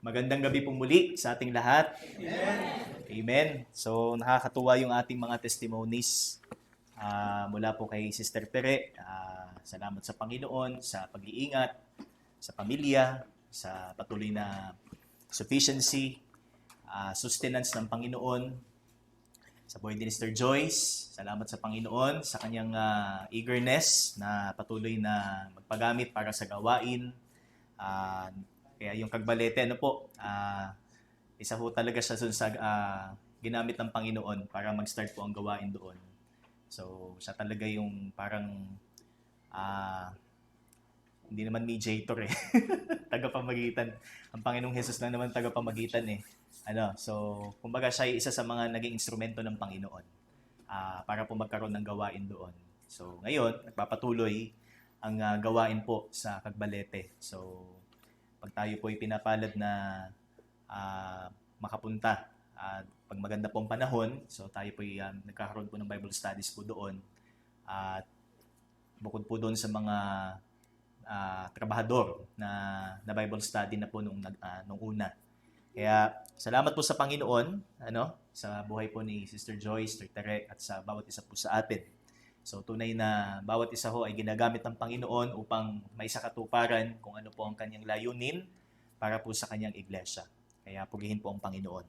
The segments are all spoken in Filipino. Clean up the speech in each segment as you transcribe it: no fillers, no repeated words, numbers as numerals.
Magandang gabi po muli sa ating lahat. Amen. Amen. So nakakatuwa yung ating mga testimonies mula po kay Sister Tere. Salamat sa Panginoon, sa pag-iingat, sa pamilya, sa patuloy na sufficiency, sustenance ng Panginoon. Sa buhay ni Sister Joyce, salamat sa Panginoon sa kanyang eagerness na patuloy na magpagamit para sa gawain. Kaya yung Kagbalete, isa po talaga siya sa ginamit ng Panginoon para mag-start po ang gawain doon. So, siya talaga yung parang hindi naman mediator eh. Tagapamagitan. Ang Panginoong Jesus lang naman tagapamagitan eh. So, kumbaga siya ay isa sa mga naging instrumento ng Panginoon para po magkaroon ng gawain doon. So, ngayon, nagpapatuloy ang gawain po sa Kagbalete. So, pag tayo po ay pinapalad na makapunta pag maganda pong panahon, so tayo po ay nagkakaroon po ng Bible studies po doon. At bukod po doon sa mga trabahador na Bible study na po nung una. Kaya salamat po sa Panginoon sa buhay po ni Sister Joyce, Sister Tere, at sa bawat isa po sa atin. So tunay na bawat isa ho ay ginagamit ng Panginoon upang may sakatuparan kung ano po ang kanyang layunin para po sa kanyang iglesia. Kaya purihin po ang Panginoon.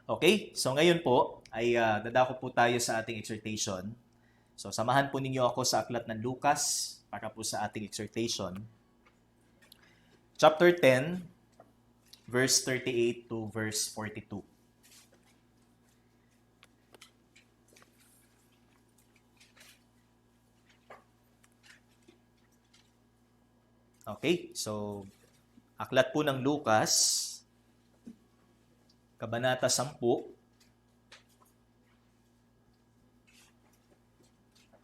Okay, so ngayon po ay dadako po tayo sa ating exhortation. So samahan po ninyo ako sa aklat ng Lucas para po sa ating exhortation. Chapter 10, verse 38 to verse 42. Okay, so aklat po ng Lucas, Kabanata 10,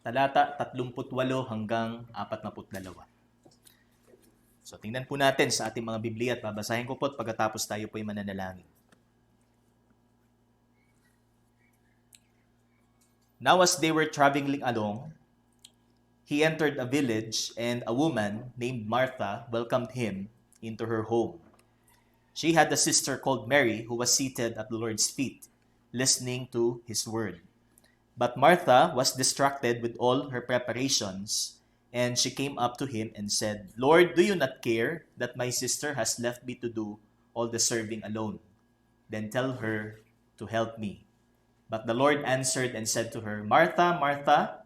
talata 38 hanggang 42. So tingnan po natin sa ating mga Biblia at babasahin ko po at pagkatapos tayo po ay mananalangin. Now as they were traveling along, he entered a village, and a woman named Martha welcomed him into her home. She had a sister called Mary who was seated at the Lord's feet, listening to his word. But Martha was distracted with all her preparations, and she came up to him and said, "Lord, do you not care that my sister has left me to do all the serving alone? Then tell her to help me." But the Lord answered and said to her, "Martha, Martha,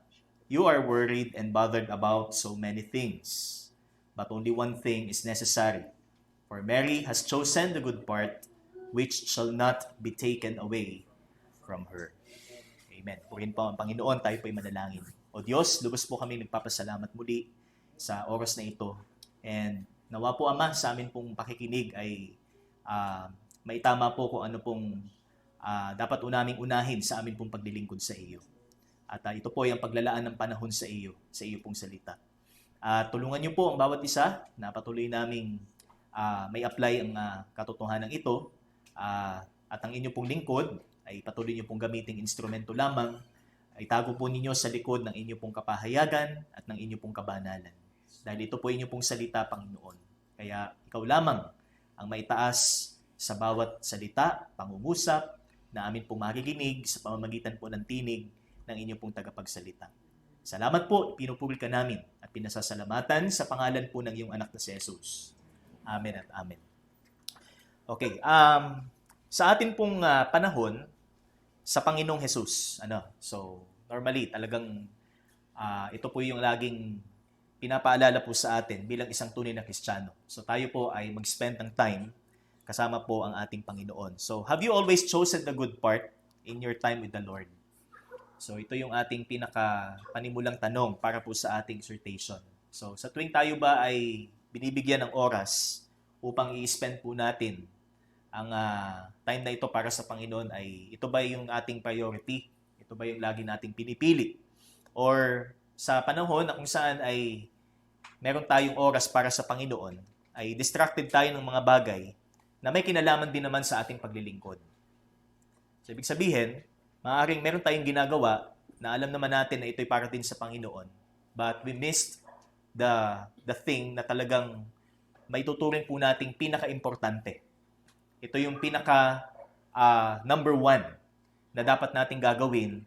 you are worried and bothered about so many things, but only one thing is necessary. For Mary has chosen the good part, which shall not be taken away from her." Amen. Purihin po ang Panginoon, tayo po ay manalangin. O Diyos, lubos po kami nagpapasalamat muli sa oras na ito. And nawa po, Ama, sa amin pong pakikinig ay maitama po kung ano pong dapat naming unahin sa amin pong paglilingkod sa iyo. At ito po ay ang paglalaan ng panahon sa iyo pong salita. Tulungan niyo po ang bawat isa na patuloy naming may apply ang katotohanan ito at ang inyo pong lingkod ay patuloy niyo pong gamiting instrumento lamang, ay tago po ninyo sa likod ng inyo pong kapahayagan at ng inyo pong kabanalan. Dahil ito po inyo pong salita, Panginoon. Kaya ikaw lamang ang maitaas sa bawat salita, pangungusap, na amin pong mariginig sa pamamagitan po ng tinig ng inyong pong tagapagsalita. Salamat po, pinupuri ka namin at pinasasalamatan sa pangalan po ng iyong anak na si Jesus. Amen at amen. Okay, sa atin pong panahon, sa Panginoong Jesus, so normally talagang ito po yung laging pinapaalala po sa atin bilang isang tunay na Kristiyano. So tayo po ay mag-spend ng time kasama po ang ating Panginoon. So have you always chosen the good part in your time with the Lord? So ito yung ating pinaka-panimulang tanong para po sa ating exhortation. So sa tuwing tayo ba ay binibigyan ng oras upang i-spend po natin ang time na ito para sa Panginoon, ay ito ba yung ating priority? Ito ba yung lagi nating pinipili? Or sa panahon na kung saan ay meron tayong oras para sa Panginoon, ay distracted tayo ng mga bagay na may kinalaman din naman sa ating paglilingkod. So ibig sabihin, maaaring meron tayong ginagawa na alam naman natin na ito'y para din sa Panginoon, but we missed the thing na talagang may tuturing po nating pinaka-importante ito yung pinaka number one na dapat nating gagawin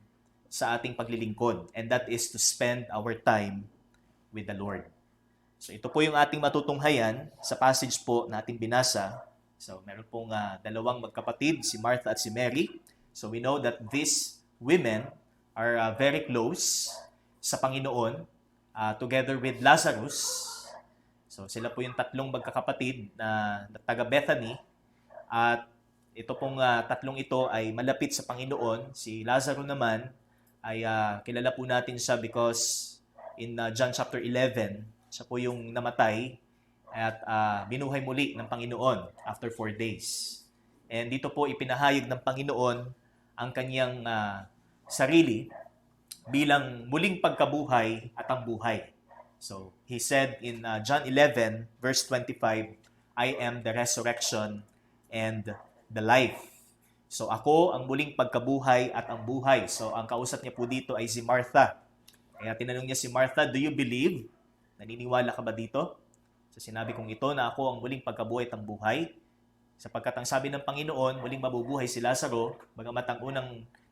sa ating paglilingkod. And that is to spend our time with the Lord. So ito po yung ating matutunghayan sa passage po na ating binasa. So meron pong dalawang magkapatid, si Martha at si Mary. So we know that these women are very close sa Panginoon together with Lazarus. So sila po yung tatlong magkakapatid na taga Bethany. At ito pong tatlong ito ay malapit sa Panginoon. Si Lazarus naman ay kilala po natin siya because in John chapter 11, siya po yung namatay at binuhay muli ng Panginoon after 4 days. And dito po ipinahayag ng Panginoon ang kanyang sarili bilang muling pagkabuhay at ang buhay. So, he said in John 11, verse 25, I am the resurrection and the life. So, ako ang muling pagkabuhay at ang buhay. So, ang kausap niya po dito ay si Martha. Kaya tinanong niya si Martha, do you believe? Naniniwala ka ba dito? So, sinabi kong ito na ako ang muling pagkabuhay at ang buhay. Sapagkat ang sabi ng Panginoon, muling mabubuhay si Lazaro, bagamat ang unang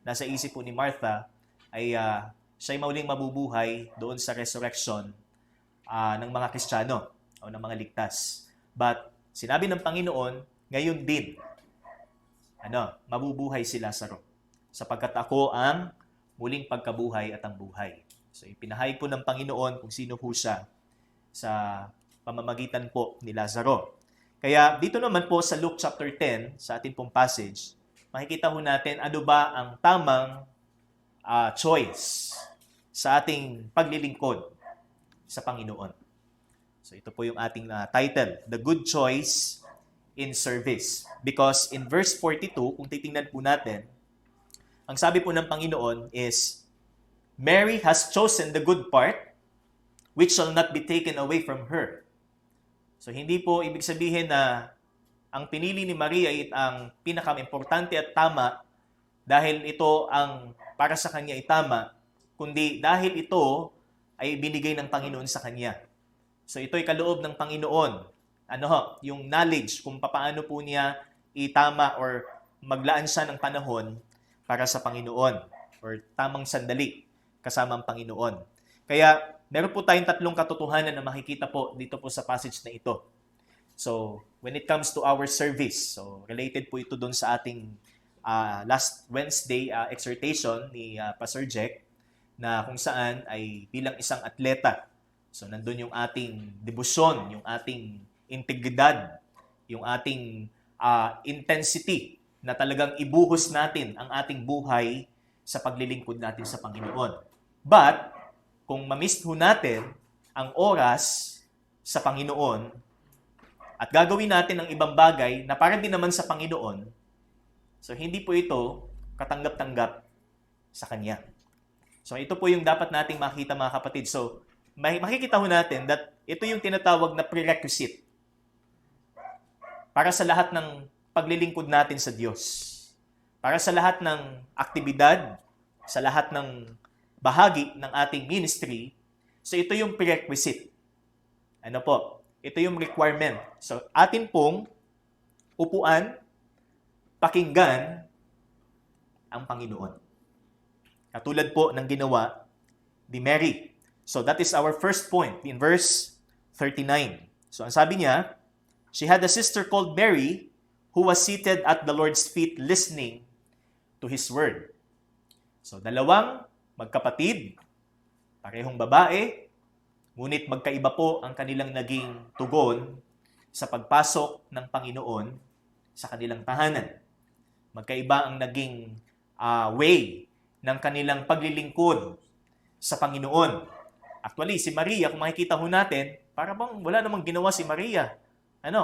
nasa isip po ni Martha ay siya'y muling mabubuhay doon sa resurrection ng mga Kristiyano o ng mga ligtas. But sinabi ng Panginoon, ngayon din, mabubuhay si Lazaro. Sapagkat ako ang muling pagkabuhay at ang buhay. So ipinahayag po ng Panginoon kung sino po siya sa pamamagitan po ni Lazaro. Kaya dito naman po sa Luke chapter 10, sa ating pong passage, makikita ho natin ano ba ang tamang choice sa ating paglilingkod sa Panginoon. So ito po yung ating title, The Good Choice in Service. Because in verse 42, kung titingnan po natin, ang sabi po ng Panginoon is, Mary has chosen the good part, which shall not be taken away from her. So hindi po ibig sabihin na ang pinili ni Maria ay ang pinaka-importante at tama dahil ito ang para sa kanya ay tama, kundi dahil ito ay binigay ng Panginoon sa kanya. So ito ay kaloob ng Panginoon. Yung knowledge kung paano po niya itama or maglaan siya ng panahon para sa Panginoon or tamang sandali kasama ang Panginoon. Kaya meron po tayong tatlong katotohanan na makikita po dito po sa passage na ito. So, when it comes to our service, so related po ito doon sa ating last Wednesday exhortation ni Pastor Jack na kung saan ay bilang isang atleta. So, nandun yung ating debosyon, yung ating integridad, yung ating intensity na talagang ibuhos natin ang ating buhay sa paglilingkod natin sa Panginoon. But, kung ma-miss ho natin ang oras sa Panginoon at gagawin natin ang ibang bagay na para din naman sa Panginoon, so hindi po ito katanggap-tanggap sa Kanya. So ito po yung dapat nating makita mga kapatid. So makikita ho natin that ito yung tinatawag na prerequisite para sa lahat ng paglilingkod natin sa Diyos. Para sa lahat ng aktibidad, sa lahat ng bahagi ng ating ministry, so ito yung prerequisite. Ito yung requirement. So atin pong upuan, pakinggan ang Panginoon. Katulad po ng ginawa ni Mary. So that is our first point in verse 39. So ang sabi niya, she had a sister called Mary who was seated at the Lord's feet listening to His word. So dalawang magkapatid, parehong babae, ngunit magkaiba po ang kanilang naging tugon sa pagpasok ng Panginoon sa kanilang tahanan. Magkaiba ang naging way ng kanilang paglilingkod sa Panginoon. Actually, si Maria, kung makikita ho natin, para bang wala namang ginawa si Maria.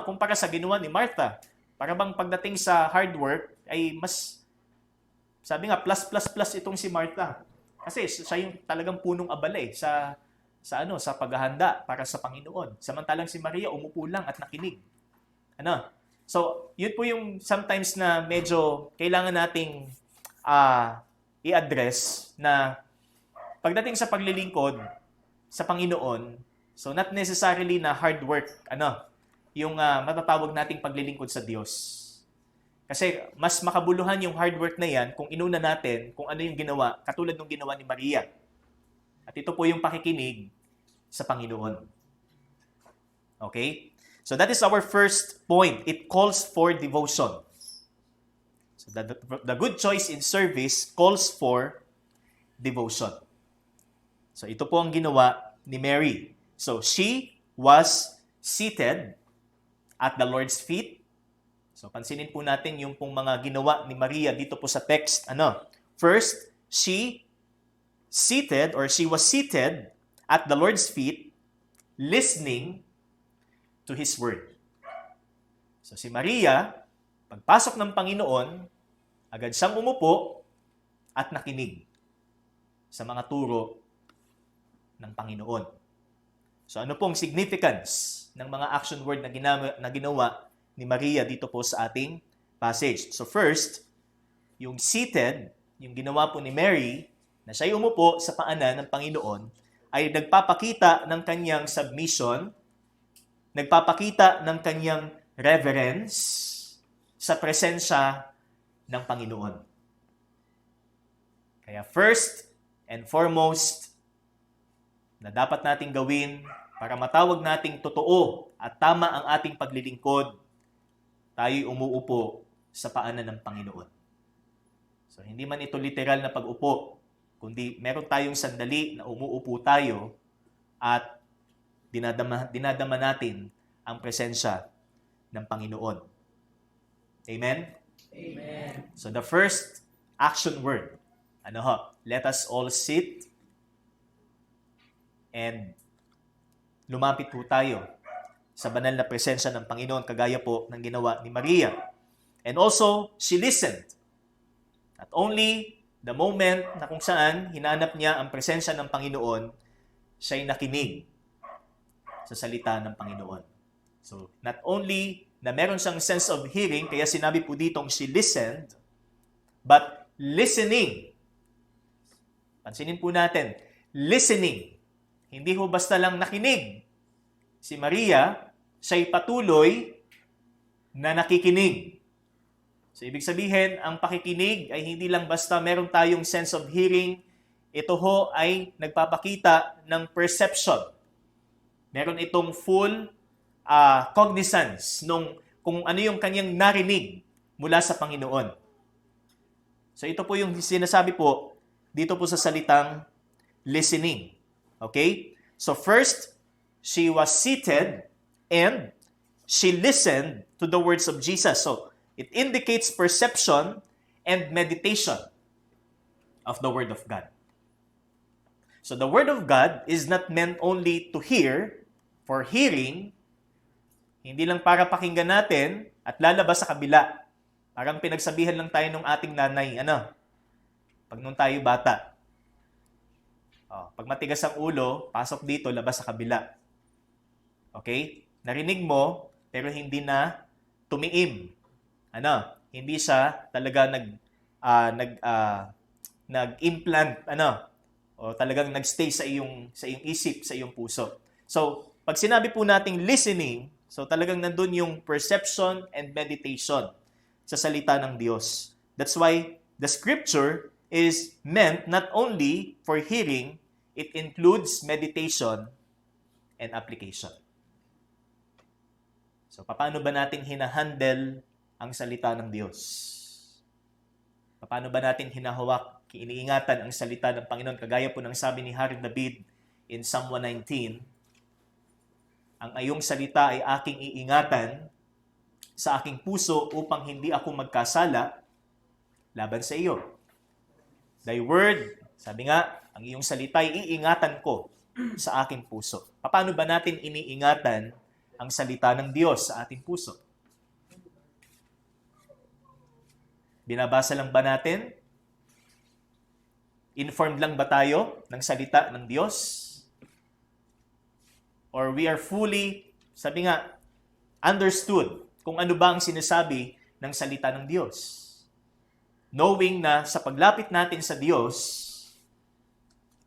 Kumpara sa ginawa ni Martha. Para bang pagdating sa hard work, ay mas, sabi nga, plus itong si Martha. Kasi siya yung talagang punong abala sa paghahanda para sa Panginoon. Samantalang si Maria umupo lang at nakinig. So, yun po yung sometimes na medyo kailangan nating i-address na pagdating sa paglilingkod sa Panginoon, so not necessarily na hard work, yung matatawag nating paglilingkod sa Diyos. Kasi mas makabuluhan yung hard work na yan kung inuna natin kung ano yung ginawa, katulad ng ginawa ni Maria. At ito po yung pakikinig sa Panginoon. Okay? So that is our first point. It calls for devotion. So the good choice in service calls for devotion. So ito po ang ginawa ni Mary. So she was seated at the Lord's feet. So pansinin po natin yung pong mga ginawa ni Maria dito po sa text. First, she was seated at the Lord's feet listening to His word. So si Maria, pagpasok ng Panginoon, agad siyang umupo at nakinig sa mga turo ng Panginoon. So ano pong significance ng mga action word na ginawa ni Maria dito po sa ating passage? So first, yung seated, yung ginawa po ni Mary, na siya'y umupo sa paanan ng Panginoon, ay nagpapakita ng kanyang submission, nagpapakita ng kanyang reverence sa presensya ng Panginoon. Kaya first and foremost na dapat nating gawin para matawag nating totoo at tama ang ating paglilingkod, tayo'y umuupo sa paanan ng Panginoon. So, hindi man ito literal na pag-upo, kundi meron tayong sandali na umuupo tayo at dinadama natin ang presensya ng Panginoon. Amen? Amen. So, the first action word, let us all sit and lumapit po tayo sa banal na presensya ng Panginoon, kagaya po ng ginawa ni Maria. And also, she listened. Not only the moment na kung saan hinanap niya ang presensya ng Panginoon, siya'y nakinig sa salita ng Panginoon. So, not only na meron siyang sense of hearing, kaya sinabi po ditong she listened, but listening. Pansinin po natin, listening. Hindi ho basta lang nakinig. Si Maria, siya'y patuloy na nakikinig. So, ibig sabihin, ang pakikinig ay hindi lang basta meron tayong sense of hearing. Ito ho ay nagpapakita ng perception. Meron itong full cognizance kung ano yung kanyang narinig mula sa Panginoon. So, ito po yung sinasabi po dito po sa salitang listening. Okay? So, first, she was seated and she listened to the words of Jesus. So, it indicates perception and meditation of the Word of God. So, the Word of God is not meant only to hear, for hearing, hindi lang para pakinggan natin at lalabas sa kabila. Parang pinagsabihan lang tayo ng ating nanay, pag nung tayo bata. Pag matigas ang ulo, pasok dito, labas sa kabila. Okay? Narinig mo, pero hindi na tumiim. Hindi siya talaga nag-implant, o talagang nagstay sa iyong isip, sa iyong puso. So, pag sinabi po nating listening, so talagang nandun yung perception and meditation sa salita ng Diyos. That's why the scripture is meant not only for hearing, it includes meditation and application. So, paano ba natin hinahandle ang salita ng Diyos? Paano ba natin hinahawak, iniingatan ang salita ng Panginoon? Kagaya po ng sabi ni Haring David in Psalm 119, ang iyong salita ay aking iingatan sa aking puso upang hindi ako magkasala laban sa iyo. Thy word, sabi nga, ang iyong salita ay iingatan ko sa aking puso. Paano ba natin iniingatan ang salita ng Diyos sa ating puso? Binabasa lang ba natin? Informed lang ba tayo ng salita ng Diyos? Or we are fully, sabi nga, understood kung ano ba ang sinasabi ng salita ng Diyos? Knowing na sa paglapit natin sa Diyos,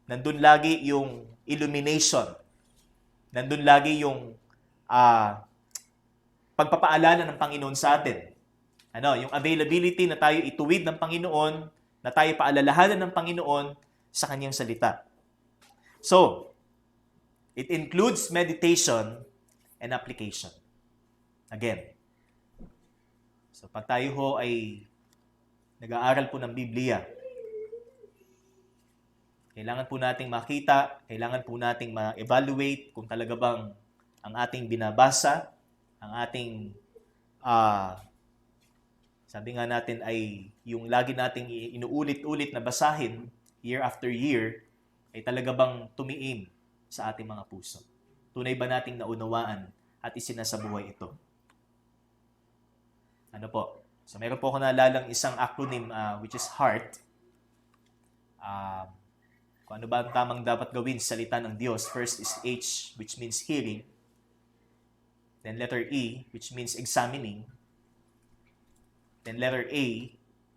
nandun lagi yung illumination. Nandun lagi yung pagpapaalala ng Panginoon sa atin Yung availability na tayo ituwid ng Panginoon, na tayo paalalahanan ng Panginoon sa kanyang salita. So, it includes meditation and application. Again, so pag tayo ho ay nag-aaral po ng Biblia, kailangan po nating makita, kailangan po nating ma-evaluate kung talaga bang ang ating binabasa, ang ating, sabi nga natin ay yung lagi nating inuulit-ulit na basahin year after year, ay talaga bang tumiim sa ating mga puso. Tunay ba nating naunawaan at isinasabuhay ito? Ano po? So meron po ako naalalang isang acronym which is HEART. Kung ano ba ang tamang dapat gawin sa salita ng Diyos. First is H, which means hearing. Then letter E, which means examining. Then letter A,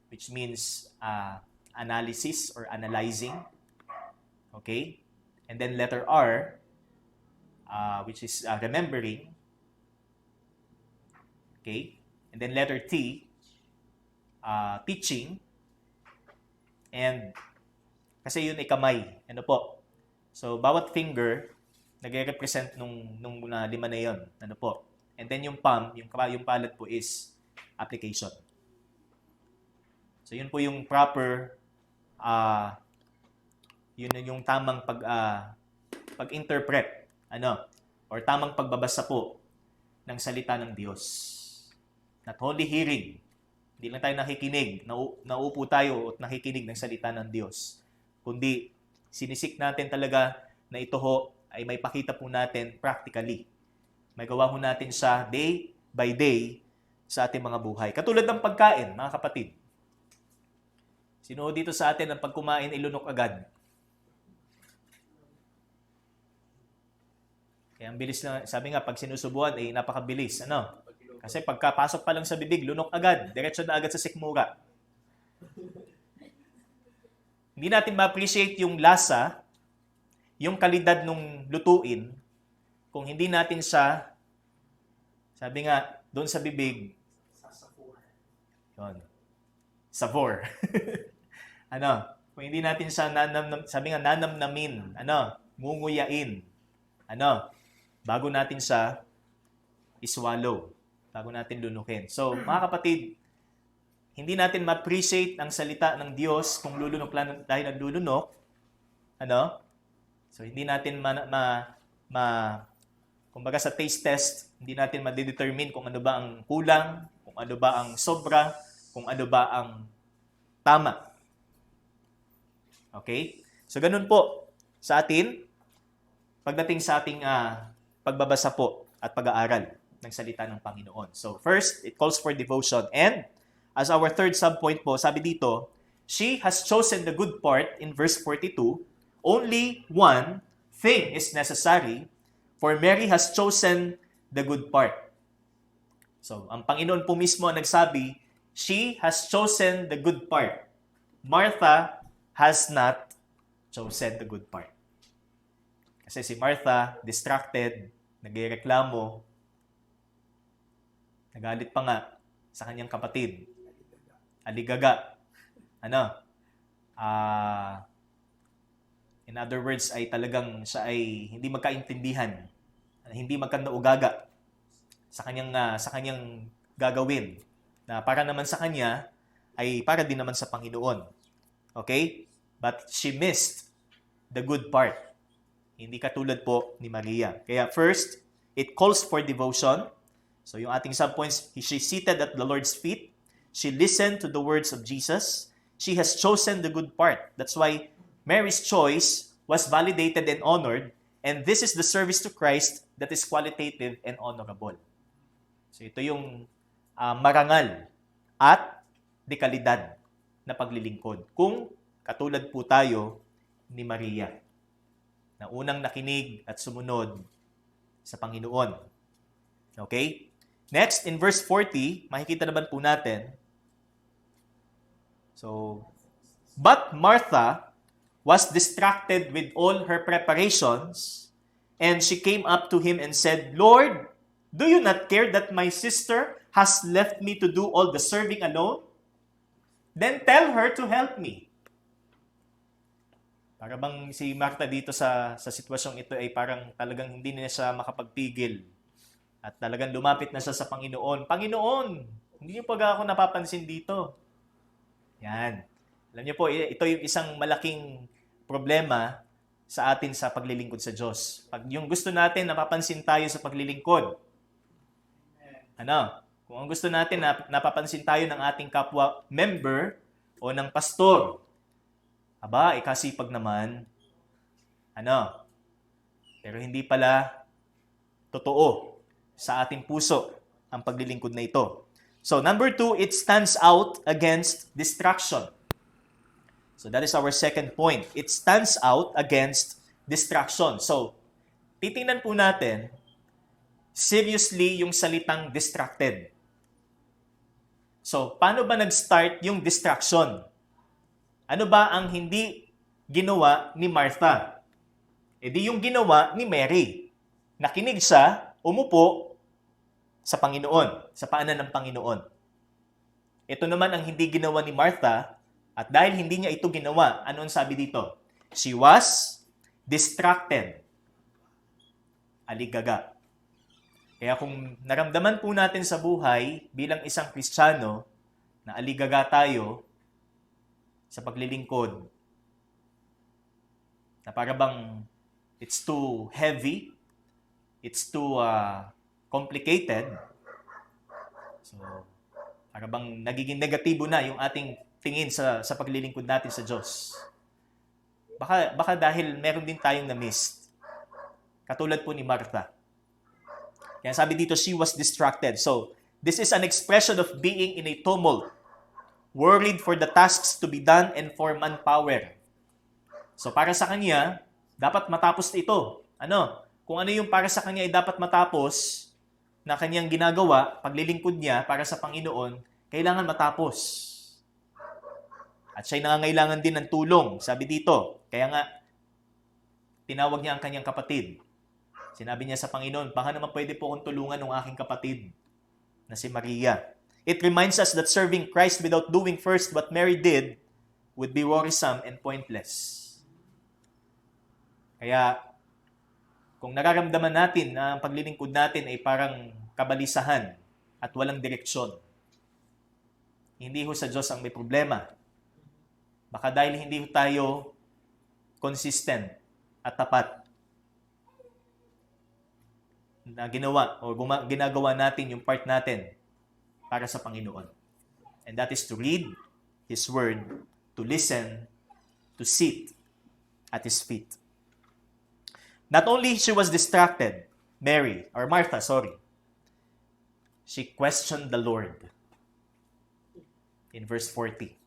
which means analysis or analyzing. Okay? And then letter R, which is remembering. Okay? And then letter T, teaching. And kasi yun ay kamay. Ano po? So, bawat finger, nagre-represent nung lima na yun. Ano po? And then yung palm, yung palad po is application. So, yun po yung proper, yun yung tamang pag-interpret, or tamang pagbabasa po ng salita ng Diyos. Not only hearing, hindi lang tayo nakikinig, nauupo tayo at nakikinig ng salita ng Diyos, kundi sinisik natin talaga na ito ho ay may pakita po natin practically. May gawa ho natin siya day by day sa ating mga buhay. Katulad ng pagkain, mga kapatid. Sino dito sa atin ang pag kumain ilunok agad? Kaya ang bilis na, sabi nga, pag sinusubuan ay napakabilis. Kasi pagkapasok pa lang sa bibig, lunok agad. Diretso na agad sa sikmura. Hindi natin ma-appreciate yung lasa, yung kalidad ng lutuin, kung hindi natin siya, sabi nga, doon sa bibig, yun, savor. Kung hindi natin siya, sabi nga, nanamnamin, ngunguyain, bago natin siya iswallow, bago natin lunukin. So, mga kapatid, hindi natin ma-appreciate ang salita ng Diyos kung lulunok lang tayo naglulunok. So, hindi natin kumbaga sa taste test, hindi natin ma-determine kung ano ba ang kulang, kung ano ba ang sobra, kung ano ba ang tama. Okay? So, ganun po sa atin, pagdating sa ating pagbabasa po at pag-aaral ng salita ng Panginoon. So, first, it calls for devotion. And, as our third subpoint po, sabi dito, she has chosen the good part in verse 42. Only one thing is necessary, for Mary has chosen the good part. So, ang Panginoon po mismo ang nagsabi, she has chosen the good part. Martha has not chosen the good part. Kasi si Martha, distracted, nagreklamo, nagalit pa nga sa kanyang kapatid. Aligaga. In other words, ay talagang siya ay hindi magkaintindihan, hindi magkandaugaga sa kanyang gagawin, na para naman sa kanya ay para din naman sa Panginoon. Okay? But she missed the good part. Hindi katulad po ni Maria. Kaya first, it calls for devotion. So yung ating subpoints, she seated at the Lord's feet. She listened to the words of Jesus. She has chosen the good part. That's why Mary's choice was validated and honored. And this is the service to Christ that is qualitative and honorable. So ito yung marangal at dekalidad na paglilingkod. Kung katulad po tayo ni Maria, na unang nakinig at sumunod sa Panginoon. Okay? Next, in verse 40, makikita naman po natin, but Martha was distracted with all her preparations, and she came up to him and said, Lord, do you not care that my sister has left me to do all the serving alone? Then tell her to help me. Para bang si Martha dito sa sitwasyong ito ay parang talagang hindi na siya makapagpigil. At talagang lumapit na siya sa Panginoon. Panginoon, hindi niyo pa ako napapansin dito. Yan. Alam niyo po, ito yung isang malaking problema sa atin sa paglilingkod sa Diyos. Pag yung gusto natin, napapansin tayo sa paglilingkod. Kung ang gusto natin, napapansin tayo ng ating kapwa member o ng pastor. Aba, kasipag naman. Pero hindi pala totoo sa ating puso ang paglilingkod na ito. So, number 2, it stands out against distraction. So, that is our second point. It stands out against distraction. So, titingnan po natin seriously yung salitang distracted. So, paano ba nag-start yung distraction? Ano ba ang hindi ginawa ni Martha? E di yung ginawa ni Mary. Nakinig siya, umupo sa Panginoon, sa paanan ng Panginoon. Ito naman ang hindi ginawa ni Martha, at dahil hindi niya ito ginawa, ano ang sabi dito? She was distracted. Aligaga. Kaya kung naramdaman po natin sa buhay bilang isang Kristiyano na aligaga tayo sa paglilingkod, na para bang it's too heavy, it's too complicated, so para bang nagiging negatibo na yung ating tingin sa paglilingkod natin sa Diyos. Baka dahil meron din tayong na-miss. Katulad po ni Martha. Kaya sabi dito, she was distracted. So, this is an expression of being in a tumult, worried for the tasks to be done and for manpower. So, para sa kanya, dapat matapos ito. Kung ano yung para sa kanya ay dapat matapos na kanyang ginagawa, paglilingkod niya para sa Panginoon, kailangan matapos. At siya'y nangangailangan din ng tulong, sabi dito. Kaya nga, tinawag niya ang kanyang kapatid. Sinabi niya sa Panginoon, baka naman pwede po akong tulungan ng aking kapatid na si Maria. It reminds us that serving Christ without doing first what Mary did would be worrisome and pointless. Kaya, kung nararamdaman natin na ang paglilingkod natin ay parang kabalisahan at walang direksyon, hindi ho sa Diyos ang may problema. Baka dahil hindi ho tayo consistent at tapat na ginawa o ginagawa natin yung part natin para sa Panginoon. And that is to read His Word, to listen, to sit at His feet. Not only she was distracted, Martha, she questioned the Lord. In verse 40.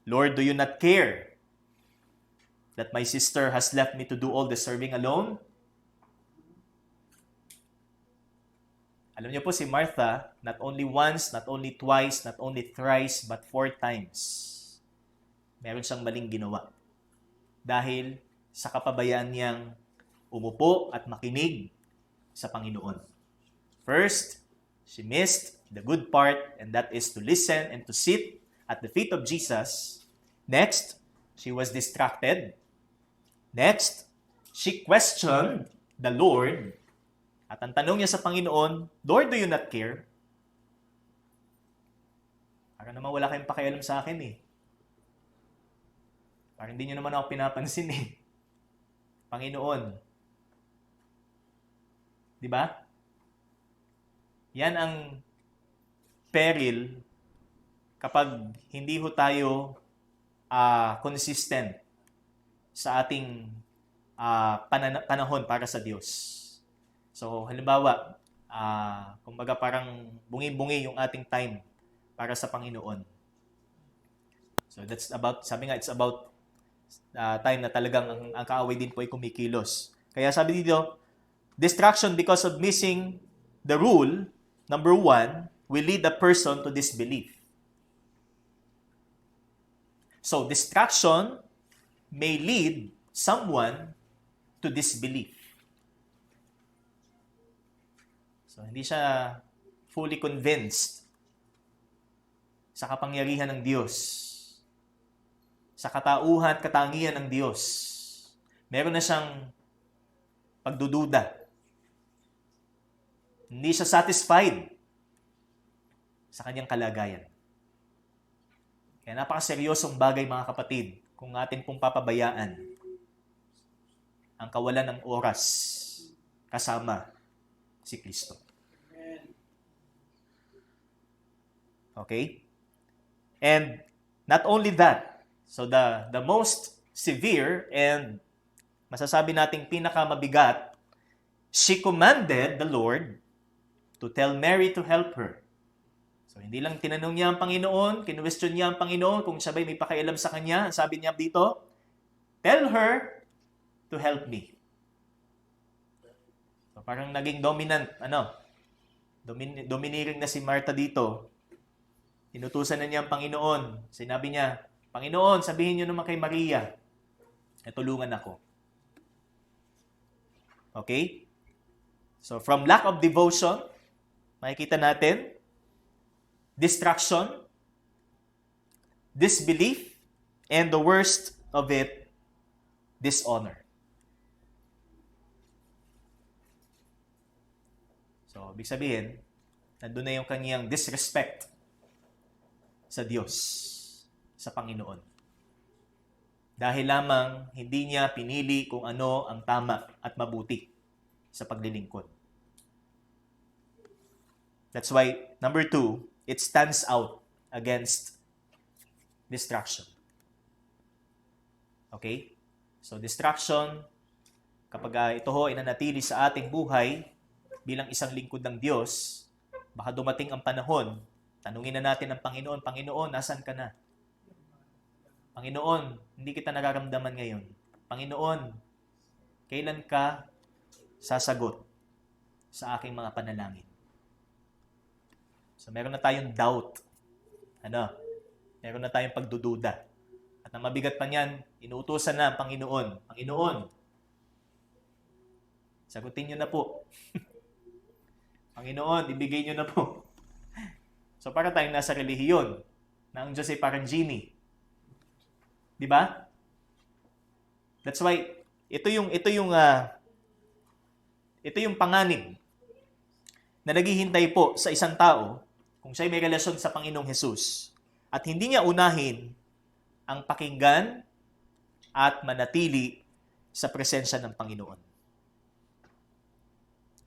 Lord, do you not care that my sister has left me to do all the serving alone? Alam niyo po si Martha, not only once, not only twice, not only thrice, but 4 times. Meron siyang maling ginawa. Dahil sa kapabayaan niyang umupo at makinig sa Panginoon. First, she missed the good part, and that is to listen and to sit at the feet of Jesus. Next, she was distracted. Next, she questioned the Lord. At ang tanong niya sa Panginoon, Lord, do you not care? Parang naman wala kayong pakialam sa akin eh. Parang hindi niyo naman ako pinapansin eh. Panginoon. Di ba? Yan ang peril kapag hindi ho tayo consistent sa ating panahon para sa Diyos. So, halimbawa, kumbaga parang bungi-bungi yung ating time para sa Panginoon. So, that's about, sabi nga, it's about time na talagang ang kaaway din po ay kumikilos. Kaya sabi dito, distraction because of missing the rule, number 1, will lead a person to disbelief. So, distraction may lead someone to disbelief. So, hindi siya fully convinced sa kapangyarihan ng Diyos, sa katauhan at katangian ng Diyos. Meron na siyang pagdududa. Hindi siya satisfied sa kanyang kalagayan. Kaya napakaseryosong bagay, mga kapatid, kung atin pong papabayaan ang kawalan ng oras kasama si Kristo. Okay? And not only that, so the most severe and masasabi nating pinakamabigat, she commanded the Lord to tell Mary to help her. So, hindi lang tinanong niya ang Panginoon, kinwestiyon niya ang Panginoon kung siya ba'y may pakialam sa kanya. Sabi niya dito, tell her to help me. So, parang naging dominant, domineering na si Martha dito. Inutusan na niya ang Panginoon. Sinabi niya, Panginoon, sabihin niyo naman kay Maria, na tulungan ako. Okay? So, from lack of devotion, makikita natin, distraction, disbelief, and the worst of it, dishonor. So, ibig sabihin, nandun na yung kanyang disrespect sa Diyos, sa Panginoon. Dahil lamang hindi niya pinili kung ano ang tama at mabuti sa paglilingkod. That's why, number 2, it stands out against distraction. Okay? So, distraction, kapag ito ho ay nanatili sa ating buhay bilang isang lingkod ng Diyos, baka dumating ang panahon, tanungin na natin ang Panginoon, Panginoon, nasan ka na? Panginoon, hindi kita nararamdaman ngayon. Panginoon, kailan ka sasagot sa aking mga panalangin? So, meron na tayong doubt. Meron na tayong pagdududa. At ang mabigat pa niyan, inuutosan na ang Panginoon. Panginoon, sagutin niyo na po. Panginoon, ibigay niyo na po. So, para tayong nasa relihiyon na ang Diyos ay parang genie. Di ba? That's why, ito yung panganib na naghihintay po sa isang tao kung siya'y may relasyon sa Panginoong Hesus at hindi niya unahin ang pakinggan at manatili sa presensya ng Panginoon.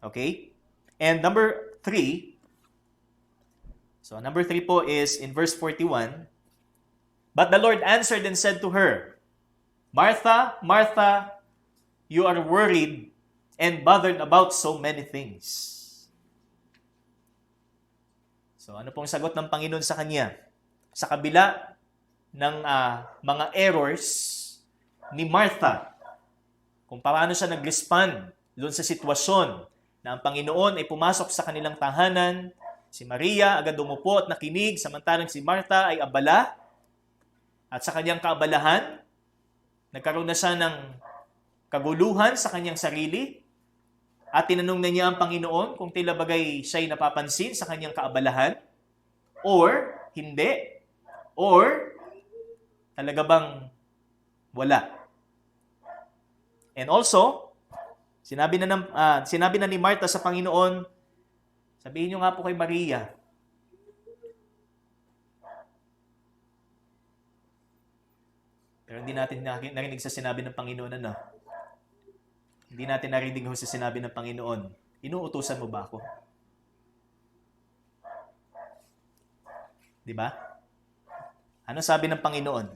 Okay? And number 3, so number 3 po is in verse 41, but the Lord answered and said to her, Martha, Martha, you are worried and bothered about so many things. So, ano pong sagot ng Panginoon sa kanya? Sa kabila ng mga errors ni Martha, kung paano siya nag-respond doon sa sitwasyon na ang Panginoon ay pumasok sa kanilang tahanan, si Maria agad umupo at nakinig, samantalang si Martha ay abala, at sa kanyang kaabalahan, nagkaroon na siya ng kaguluhan sa kanyang sarili, at tinanong na niya ang Panginoon kung tila bagay siya'y napapansin sa kanyang kaabalahan, or hindi, or talaga bang wala. And also, sinabi na ni Martha sa Panginoon, sabihin niyo nga po kay Maria, pero hindi natin narinig sa sinabi ng Panginoon Hindi natin narinig sa sinabi ng Panginoon, inuutusan mo ba ako? Di ba? Ano sabi ng Panginoon?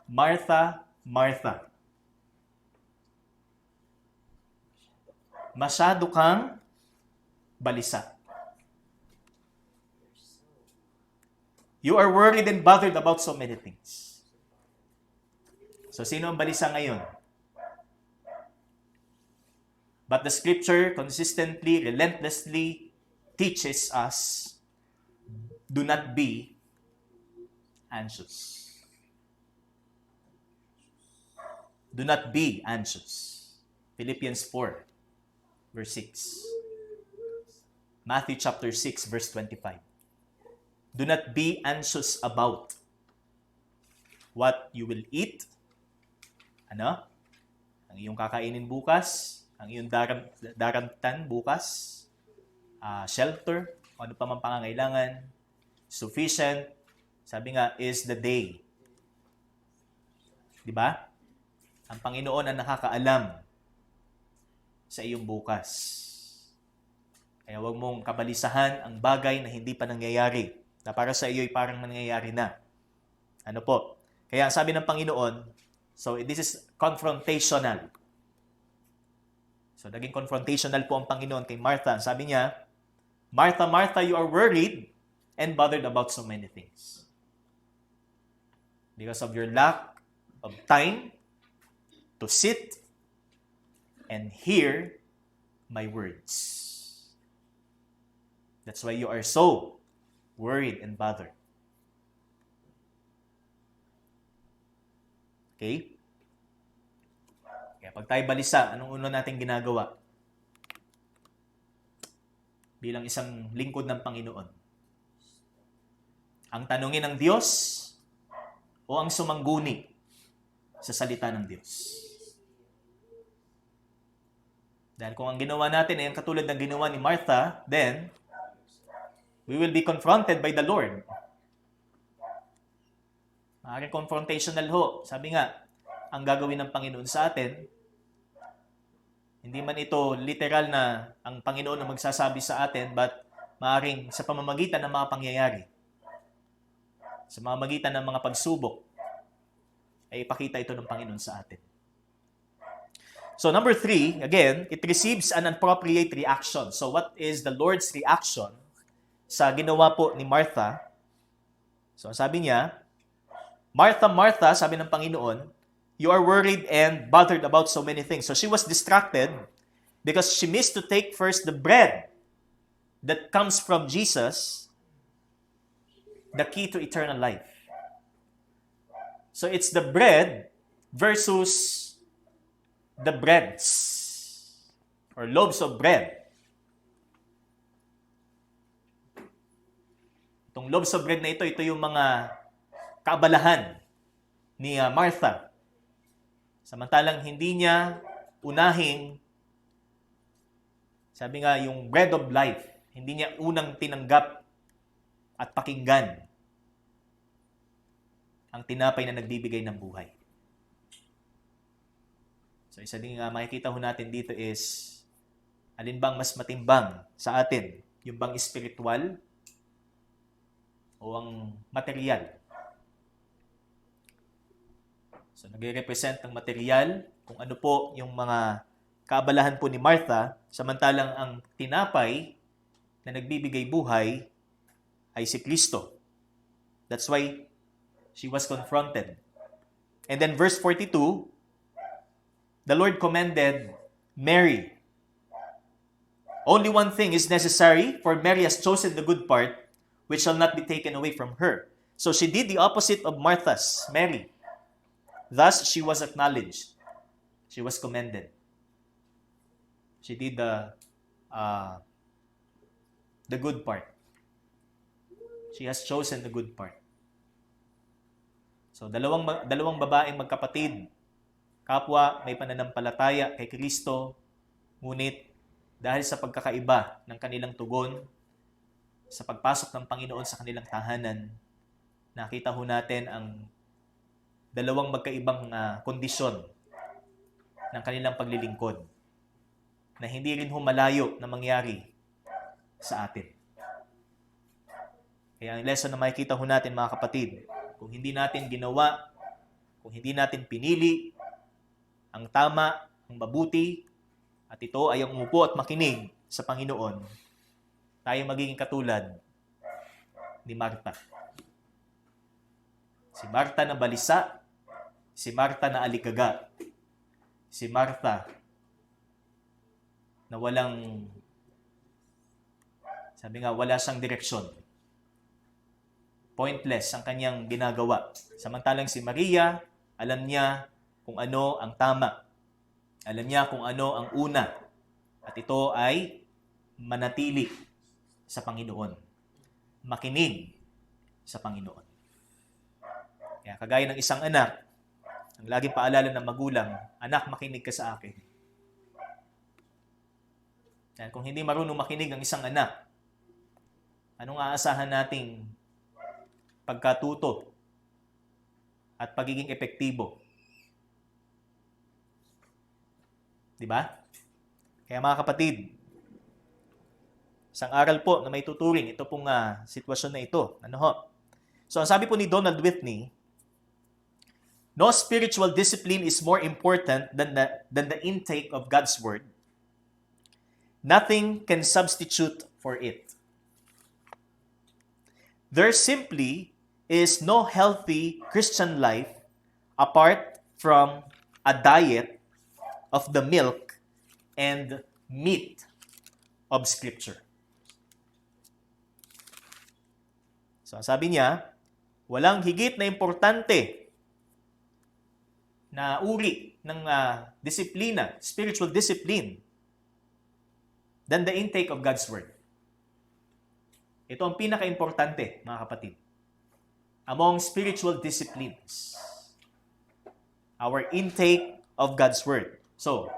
Martha, Martha, masyado kang balisa. You are worried and bothered about so many things. So, sino ang balisa ngayon? But the Scripture consistently, relentlessly teaches us, do not be anxious. Do not be anxious. Philippians 4, verse 6. Matthew chapter 6, verse 25. Do not be anxious about what you will eat, ang iyong kakainin bukas, ang iyong daramtan bukas, shelter, ano pa man pangangailangan, sufficient, sabi nga, is the day. Di ba? Ang Panginoon ang nakakaalam sa iyong bukas. Kaya huwag mong kabalisahan ang bagay na hindi pa nangyayari, na para sa iyo ay parang nangyayari na. Ano po? Kaya sabi ng Panginoon, so this is confrontational. So naging confrontational po ang Panginoon kay Martha. Sabi niya, Martha, Martha, you are worried and bothered about so many things. Because of your lack of time to sit and hear my words. That's why you are so worried and bothered. Okay? Kaya pag tayo balisa, anong una natin ginagawa? Bilang isang lingkod ng Panginoon. Ang tanungin ng Diyos o ang sumangguni sa salita ng Diyos? Dahil kung ang ginawa natin ay ang katulad ng ginawa ni Martha, then we will be confronted by the Lord. Maaaring confrontational ho. Sabi nga, ang gagawin ng Panginoon sa atin, hindi man ito literal na ang Panginoon ang magsasabi sa atin, but maaaring sa pamamagitan ng mga pangyayari, sa pamamagitan ng mga pagsubok, ay ipakita ito ng Panginoon sa atin. So number 3, again, it receives an appropriate reaction. So what is the Lord's reaction sa ginawa po ni Martha? So sabi niya, Martha, Martha, sabi ng Panginoon, you are worried and bothered about so many things. So she was distracted because she missed to take first the bread that comes from Jesus, the key to eternal life. So it's the bread versus the breads or loaves of bread. Itong loaves of bread na ito yung mga kaabalahan ni Martha. Samantalang hindi niya unahing, sabi nga, yung bread of life. Hindi niya unang tinanggap at pakinggan ang tinapay na nagbibigay ng buhay. So isa din makikita ho natin dito is, alin bang mas matimbang sa atin? Yung bang spiritual o ang material? So, nagre-represent ng material, kung ano po yung mga kaabalahan po ni Martha, samantalang ang tinapay na nagbibigay buhay ay si Kristo. That's why she was confronted. And then verse 42, the Lord commended Mary. Only one thing is necessary, for Mary has chosen the good part, which shall not be taken away from her. So she did the opposite of Martha's, Mary. Thus, she was acknowledged. She was commended. She did the good part. She has chosen the good part. So, dalawang babaeng magkapatid. Kapwa may pananampalataya kay Kristo, ngunit dahil sa pagkakaiba ng kanilang tugon, sa pagpasok ng Panginoon sa kanilang tahanan, nakita ho natin ang dalawang magkaibang kondisyon ng kanilang paglilingkod na hindi rin humalayo na mangyari sa atin. Kaya ang lesson na makikita ho natin, mga kapatid, kung hindi natin ginawa, kung hindi natin pinili ang tama, ang mabuti, at ito ay ang umupo at makinig sa Panginoon, tayo magiging katulad ni Martha. Si Martha na balisa, si Martha na alikaga, si Martha na walang, sabi nga, wala siyang direksyon. Pointless ang kanyang ginagawa. Samantalang si Maria, alam niya kung ano ang tama. Alam niya kung ano ang una. At ito ay manatili sa Panginoon. Makinig sa Panginoon. Kaya kagaya ng isang anak, ang laging paalala ng magulang, anak, makinig ka sa akin. Kaya kung hindi marunong makinig ang isang anak, anong aasahan nating pagkatuto at pagiging epektibo? Di ba? Kaya mga kapatid, isang aral po na may tuturing ito pong sitwasyon na ito. Ano ho? So, ang sabi po ni Donald Whitney, no spiritual discipline is more important than the intake of God's Word. Nothing can substitute for it. There simply is no healthy Christian life apart from a diet of the milk and meat of Scripture. So, sabi niya, walang higit na importante na uri ng disiplina, spiritual discipline, than the intake of God's Word. Ito ang pinaka-importante, mga kapatid. Among spiritual disciplines, our intake of God's Word. So,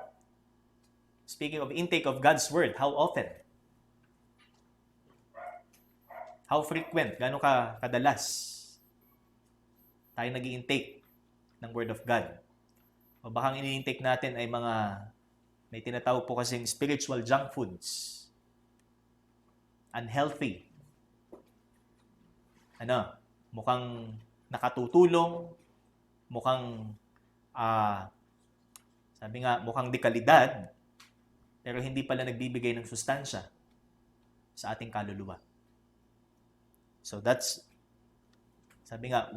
speaking of intake of God's Word, how often? How frequent? Gaano kadalas tayo nag-i-intake ng Word of God? O baka ang ini-intake natin ay may tinatawag po kasing spiritual junk foods. Unhealthy. Mukhang nakatutulong, mukhang, mukhang dekalidad, pero hindi pala nagbibigay ng sustansya sa ating kaluluwa. So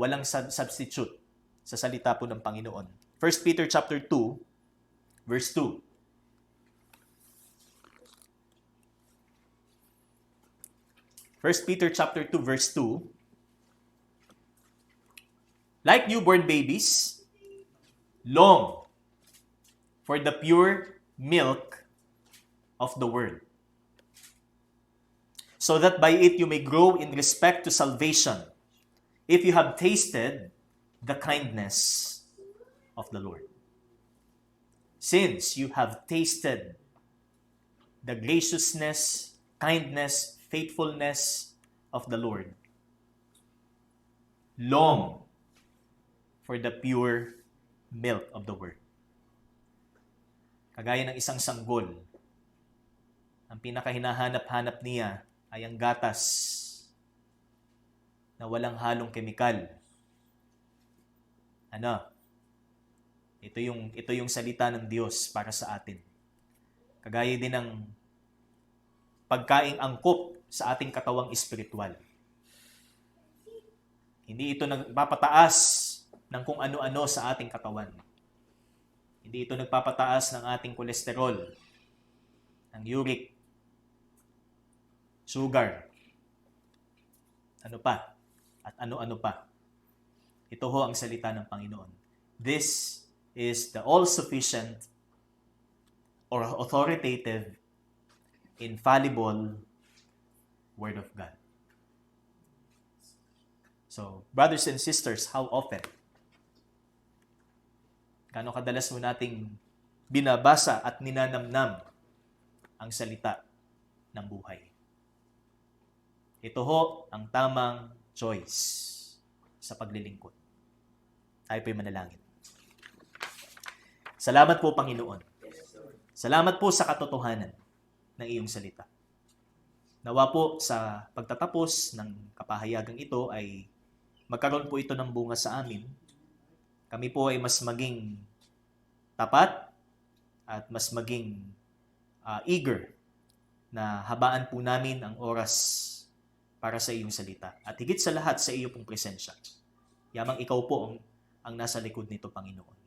walang substitute sa salita po ng Panginoon. 1 Peter chapter 2, verse 2. 1 Peter chapter 2, verse 2. Like newborn babies, long for the pure milk of the word, so that by it you may grow in respect to salvation, if you have tasted the kindness of the Lord. Since you have tasted the graciousness, kindness, faithfulness of the Lord, long for the pure milk of the word. Kagaya ng isang sanggol, ang pinakahinahanap-hanap niya ay ang gatas na walang halong kemikal. Ito yung salita ng Diyos para sa atin. Kagaya din ng pagkaing angkop sa ating katawang espiritual. Hindi ito nagpapataas ng kung ano-ano sa ating katawan. Hindi ito nagpapataas ng ating kolesterol, ng uric, sugar, ano pa, at ano-ano pa. Ito ho ang salita ng Panginoon. This is the all-sufficient or authoritative, infallible Word of God. So, brothers and sisters, how often? Gaano kadalas mo nating binabasa at ninanamnam ang salita ng buhay? Ito ho ang tamang choice sa paglilingkod. Tayo po'y manalangin. Salamat po, Panginoon. Salamat po sa katotohanan ng iyong salita. Nawa po sa pagtatapos ng kapahayagang ito ay magkaroon po ito ng bunga sa amin. Kami po ay mas maging tapat at mas maging eager na habaan po namin ang oras para sa iyong salita. At higit sa lahat sa iyo pong presensya. Yamang ikaw po ang nasa likod nito, Panginoon.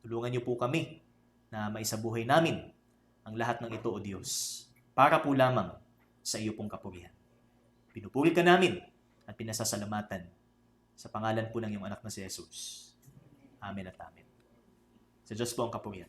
Tulungan niyo po kami na maisabuhay namin ang lahat ng ito, O Diyos, para po lamang sa iyo pong kapurihan. Pinupuri ka namin at pinasasalamatan sa pangalan po ng iyong anak na si Jesus. Amen at amen. Sa Diyos po ang kapurihan.